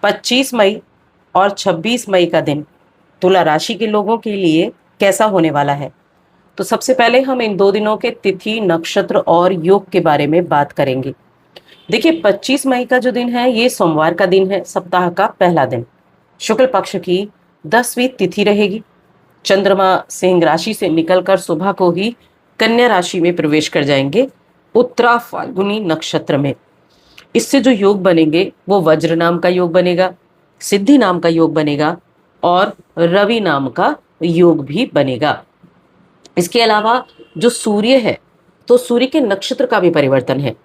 25 मई और 26 मई का दिन तुला राशि के लोगों के लिए कैसा होने वाला है। तो सबसे पहले हम इन 2 दिनों के तिथि, नक्षत्र और योग के बारे में बात करेंगे। देखिए, 25 मई का जो दिन है ये सोमवार का दिन है, सप्ताह का पहला दिन। शुक्ल पक्ष की 10वीं तिथि रहेगी। चंद्रमा सिंह राशि से निकलकर सुबह को ही कन्या राशि में प्रवेश कर जाएंगे, उत्तरा फाल्गुनी नक्षत्र में। इससे जो योग बनेंगे वो वज्र नाम का योग बनेगा, सिद्धि नाम का योग बनेगा और रवि नाम का योग भी बनेगा। इसके अलावा जो सूर्य है, तो सूर्य के नक्षत्र का भी परिवर्तन है।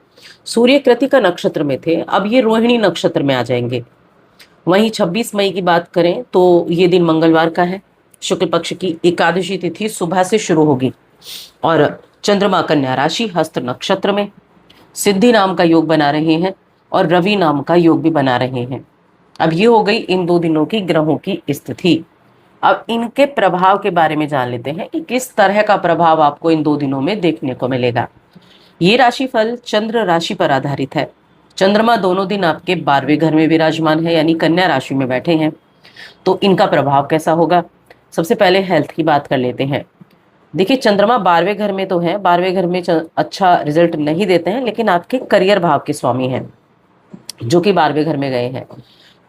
सूर्य कृतिका नक्षत्र में थे, अब ये रोहिणी नक्षत्र में आ जाएंगे। वहीं 26 मई की बात करें तो ये दिन मंगलवार का है। शुक्ल पक्ष की एकादशी तिथि सुबह से शुरू होगी और चंद्रमा कन्या राशि हस्त नक्षत्र में सिद्धि नाम का योग बना रहे हैं और रवि नाम का योग भी बना रहे हैं। अब ये हो गई इन 2 दिनों की ग्रहों की स्थिति। अब इनके प्रभाव के बारे में जान लेते हैं कि किस तरह का प्रभाव आपको इन 2 दिनों में देखने को मिलेगा। ये राशिफल चंद्र राशि पर आधारित है। चंद्रमा दोनों दिन आपके 12वें घर में विराजमान है, यानी कन्या राशि में बैठे हैं। तो इनका प्रभाव कैसा होगा? सबसे पहले हेल्थ की बात कर लेते हैं। देखिए, चंद्रमा 12वें घर में तो है, 12वें घर में अच्छा रिजल्ट नहीं देते हैं, लेकिन आपके करियर भाव के स्वामी हैं जो कि 12वें घर में गए हैं।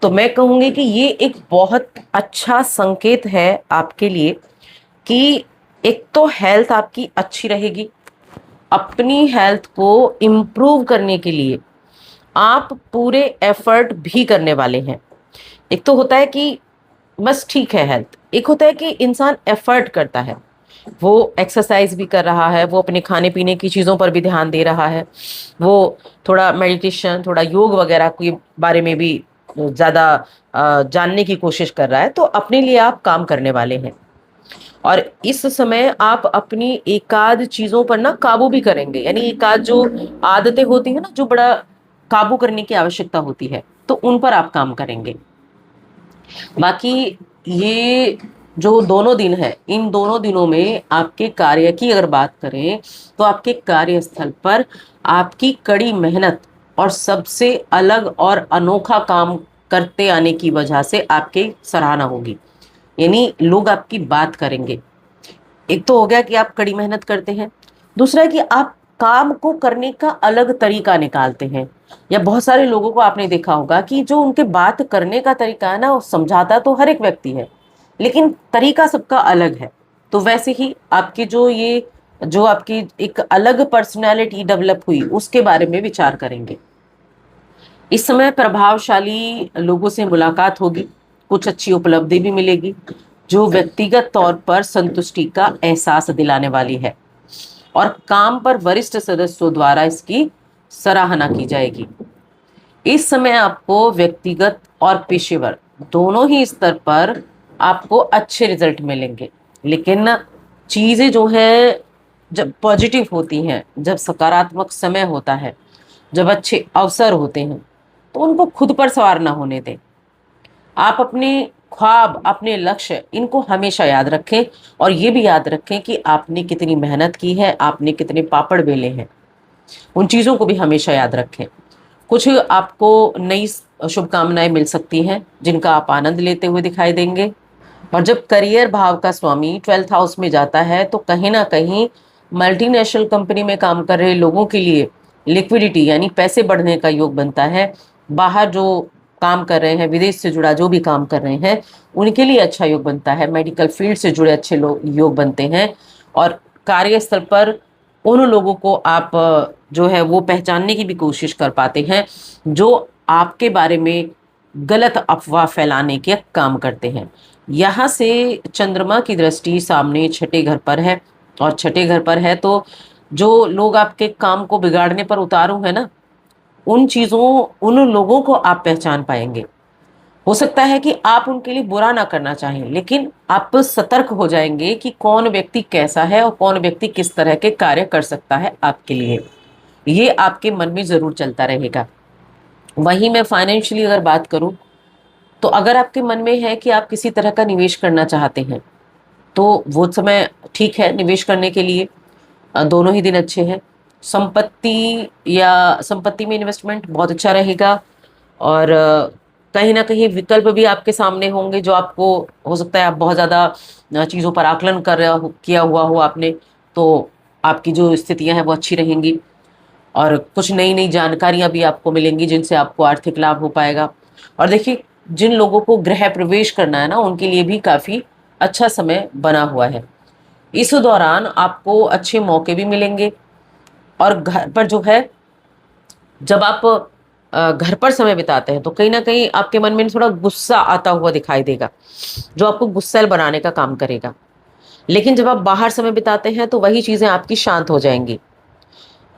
तो मैं कहूंगी कि ये एक बहुत अच्छा संकेत है आपके लिए कि एक तो हेल्थ आपकी अच्छी रहेगी। अपनी हेल्थ को इम्प्रूव करने के लिए आप पूरे एफर्ट भी करने वाले हैं। एक तो होता है कि बस ठीक है हेल्थ, एक होता है कि इंसान एफर्ट करता है, वो एक्सरसाइज भी कर रहा है, वो अपने खाने पीने की चीज़ों पर भी ध्यान दे रहा है, वो थोड़ा मेडिटेशन, थोड़ा योग वगैरह के बारे में भी ज़्यादा जानने की कोशिश कर रहा है। तो अपने लिए आप काम करने वाले हैं और इस समय आप अपनी एकाध चीज़ों पर ना काबू भी करेंगे, यानी एकाध जो आदतें होती है ना, जो बड़ा काबू करने की आवश्यकता होती है, तो उन पर आप काम करेंगे। बाकी ये जो दोनों दिन है, इन दोनों दिनों में आपके कार्य की अगर बात करें तो आपके कार्यस्थल पर आपकी कड़ी मेहनत और सबसे अलग और अनोखा काम करते आने की वजह से आपकी सराहना होगी, यानी लोग आपकी बात करेंगे। एक तो हो गया कि आप कड़ी मेहनत करते हैं, दूसरा है कि आप काम को करने का अलग तरीका निकालते हैं। या बहुत सारे लोगों को आपने देखा होगा कि जो उनके बात करने का तरीका है ना, वो समझाता तो हर एक व्यक्ति है, लेकिन तरीका सबका अलग है। तो वैसे ही आपकी जो आपकी एक अलग पर्सनैलिटी डेवलप हुई, उसके बारे में विचार करेंगे। इस समय प्रभावशाली लोगों से मुलाकात होगी, कुछ अच्छी उपलब्धि भी मिलेगी जो व्यक्तिगत तौर पर संतुष्टि का एहसास दिलाने वाली है और काम पर वरिष्ठ सदस्यों द्वारा इसकी सराहना की जाएगी। इस समय आपको व्यक्तिगत और पेशेवर दोनों ही स्तर पर आपको अच्छे रिजल्ट मिलेंगे, लेकिन चीजें जो है जब पॉजिटिव होती हैं, जब सकारात्मक समय होता है, जब अच्छे अवसर होते हैं, तो उनको खुद पर सवार ना होने दें। आप अपने ख्वाब, अपने लक्ष्य, इनको हमेशा याद रखें और ये भी याद रखें कि आपने कितनी मेहनत की है, आपने कितने पापड़ बेले हैं, उन चीज़ों को भी हमेशा याद रखें। कुछ आपको नई शुभकामनाएं मिल सकती हैं जिनका आप आनंद लेते हुए दिखाई देंगे। और जब करियर भाव का स्वामी 12th हाउस में जाता है तो कहीं ना कहीं मल्टीनेशनल कंपनी में काम कर रहे लोगों के लिए लिक्विडिटी यानी पैसे बढ़ने का योग बनता है। बाहर जो काम कर रहे हैं, विदेश से जुड़ा जो भी काम कर रहे हैं, उनके लिए अच्छा योग बनता है। मेडिकल फील्ड से जुड़े अच्छे लोग योग बनते हैं और कार्यस्थल पर उन लोगों को आप जो है वो पहचानने की भी कोशिश कर पाते हैं जो आपके बारे में गलत अफवाह फैलाने के काम करते हैं। यहाँ से चंद्रमा की दृष्टि सामने छठे घर पर है और छठे घर पर है तो जो लोग आपके काम को बिगाड़ने पर उतारू है ना, उन चीज़ों, उन लोगों को आप पहचान पाएंगे। हो सकता है कि आप उनके लिए बुरा ना करना चाहें, लेकिन आप सतर्क हो जाएंगे कि कौन व्यक्ति कैसा है और कौन व्यक्ति किस तरह के कार्य कर सकता है आपके लिए। ये आपके मन में जरूर चलता रहेगा। वहीं मैं फाइनेंशियली अगर बात करूं तो अगर आपके मन में है कि आप किसी तरह का निवेश करना चाहते हैं तो वो समय ठीक है निवेश करने के लिए। दोनों ही दिन अच्छे हैं। संपत्ति में इन्वेस्टमेंट बहुत अच्छा रहेगा और कहीं ना कहीं विकल्प भी आपके सामने होंगे जो आपको, हो सकता है आप बहुत ज़्यादा चीज़ों पर आकलन कर रहा हो, किया हुआ हो आपने, तो आपकी जो स्थितियां हैं वो अच्छी रहेंगी। और कुछ नई नई जानकारियां भी आपको मिलेंगी जिनसे आपको आर्थिक लाभ हो पाएगा। और देखिए, जिन लोगों को गृह प्रवेश करना है ना, उनके लिए भी काफ़ी अच्छा समय बना हुआ है। इस दौरान आपको अच्छे मौके भी मिलेंगे। और घर पर जो है, जब आप घर पर समय बिताते हैं तो कहीं ना कहीं आपके मन में थोड़ा गुस्सा आता हुआ दिखाई देगा, जो आपको गुस्सैल बनाने का काम करेगा। लेकिन जब आप बाहर समय बिताते हैं तो वही चीजें आपकी शांत हो जाएंगी।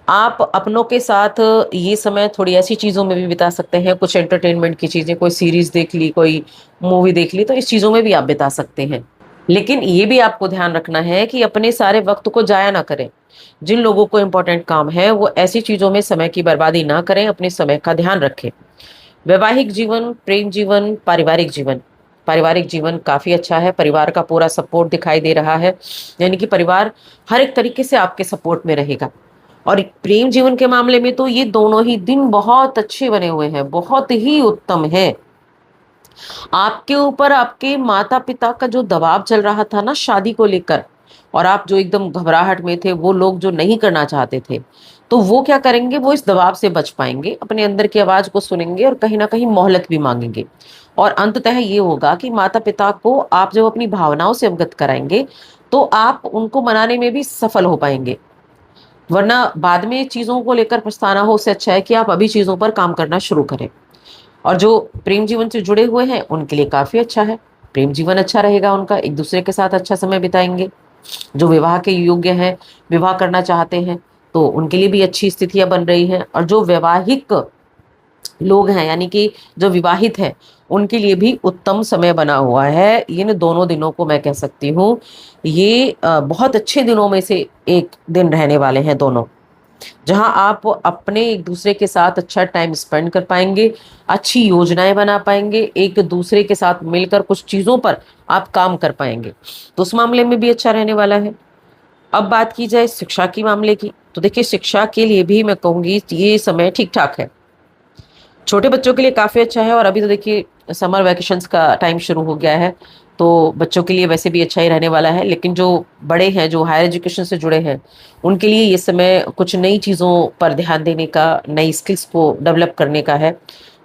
आप अपनों के साथ ये समय थोड़ी ऐसी चीजों में भी बिता सकते हैं, कुछ एंटरटेनमेंट की चीजें, कोई सीरीज देख ली, कोई मूवी देख ली, तो इस चीजों में भी आप बिता सकते हैं। लेकिन ये भी आपको ध्यान रखना है कि अपने सारे वक्त को जाया ना करें। जिन लोगों को इंपॉर्टेंट काम है वो ऐसी चीजों में समय की बर्बादी ना करें, अपने समय का ध्यान रखें। वैवाहिक जीवन, प्रेम जीवन, पारिवारिक जीवन, पारिवारिक जीवन काफी अच्छा है। परिवार का पूरा सपोर्ट दिखाई दे रहा है, यानी कि परिवार हर एक तरीके से आपके सपोर्ट में रहेगा। और प्रेम जीवन के मामले में तो ये दोनों ही दिन बहुत अच्छे बने हुए हैं, बहुत ही उत्तम है। आपके ऊपर आपके माता पिता का जो दबाव चल रहा था ना शादी को लेकर, और आप जो एकदम घबराहट में थे, वो लोग जो नहीं करना चाहते थे, तो वो क्या करेंगे, वो इस दबाव से बच पाएंगे, अपने अंदर की आवाज को सुनेंगे और कहीं ना कहीं मोहलत भी मांगेंगे। और अंततः ये होगा कि माता पिता को आप जब अपनी भावनाओं से अवगत कराएंगे तो आप उनको मनाने में भी सफल हो पाएंगे। वरना बाद में चीजों को लेकर पछताना हो, उससे अच्छा है कि आप अभी चीजों पर काम करना शुरू करें। और जो प्रेम जीवन से जुड़े हुए हैं उनके लिए काफी अच्छा है। प्रेम जीवन अच्छा रहेगा उनका, एक दूसरे के साथ अच्छा समय बिताएंगे। जो विवाह के योग्य हैं, विवाह करना चाहते हैं, तो उनके लिए भी अच्छी स्थितियां बन रही हैं। और जो वैवाहिक लोग हैं, यानी कि जो विवाहित हैं, उनके लिए भी उत्तम समय बना हुआ है। इन दोनों दिनों को मैं कह सकती हूँ ये बहुत अच्छे दिनों में से एक दिन रहने वाले हैं दोनों, जहां आप अपने एक दूसरे के साथ अच्छा टाइम स्पेंड कर पाएंगे, अच्छी योजनाएं बना पाएंगे, एक दूसरे के साथ मिलकर कुछ चीजों पर आप काम कर पाएंगे। तो उस मामले में भी अच्छा रहने वाला है। अब बात की जाए शिक्षा की मामले की, तो देखिए शिक्षा के लिए भी मैं कहूंगी ये समय ठीक ठाक है। छोटे बच्चों के लिए काफी अच्छा है। और अभी तो देखिए समर वैकेशंस का टाइम शुरू हो गया है, तो बच्चों के लिए वैसे भी अच्छा ही रहने वाला है। लेकिन जो बड़े हैं, जो हायर एजुकेशन से जुड़े हैं, उनके लिए ये समय कुछ नई चीज़ों पर ध्यान देने का, नई स्किल्स को डेवलप करने का है,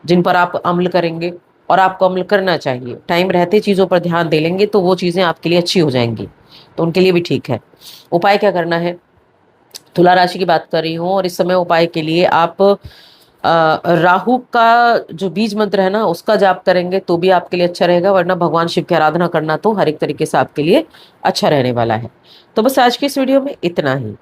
जिन पर आप अमल करेंगे। और आपको अमल करना चाहिए, टाइम रहते चीज़ों पर ध्यान दे लेंगे तो वो चीज़ें आपके लिए अच्छी हो जाएंगी, तो उनके लिए भी ठीक है। उपाय क्या करना है, तुला राशि की बात कर रही हूँ। और इस समय उपाय के लिए आप राहु का जो बीज मंत्र है ना, उसका जाप करेंगे तो भी आपके लिए अच्छा रहेगा। वरना भगवान शिव की आराधना करना तो हर एक तरीके से आपके लिए अच्छा रहने वाला है। तो बस आज की इस वीडियो में इतना ही।